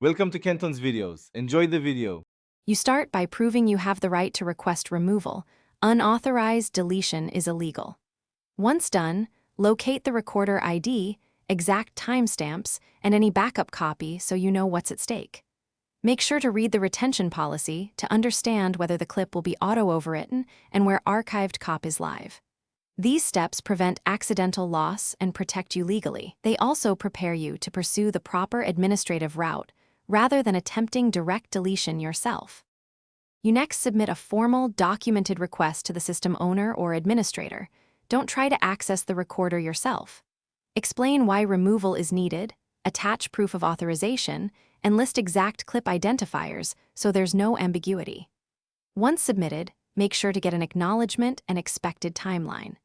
Welcome to Kenton's videos. Enjoy the video. You start by proving you have the right to request removal. Unauthorized deletion is illegal. Once done, locate the recorder ID, exact timestamps, and any backup copy so you know what's at stake. Make sure to read the retention policy to understand whether the clip will be auto-overwritten and where archived cop is live. These steps prevent accidental loss and protect you legally. They also prepare you to pursue the proper administrative route rather than attempting direct deletion yourself. You next submit a formal, documented request to the system owner or administrator. Don't try to access the recorder yourself. Explain why removal is needed, attach proof of authorization, and list exact clip identifiers so there's no ambiguity. Once submitted, make sure to get an acknowledgement and expected timeline.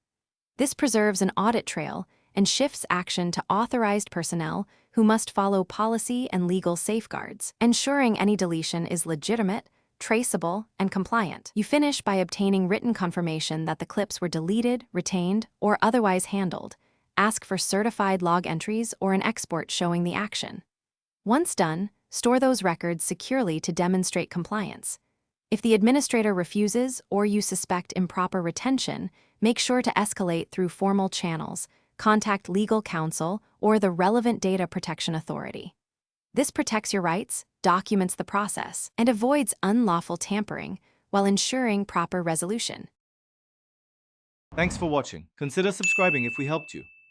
This preserves an audit trail and shifts action to authorized personnel who must follow policy and legal safeguards, ensuring any deletion is legitimate, traceable, and compliant. You finish by obtaining written confirmation that the clips were deleted, retained, or otherwise handled. Ask for certified log entries or an export showing the action. Once done, store those records securely to demonstrate compliance. If the administrator refuses or you suspect improper retention, make sure to escalate through formal channels, contact legal counsel, or the relevant data protection authority. This protects your rights, documents the process, and avoids unlawful tampering while ensuring proper resolution. Thanks for watching. Consider subscribing if we helped you.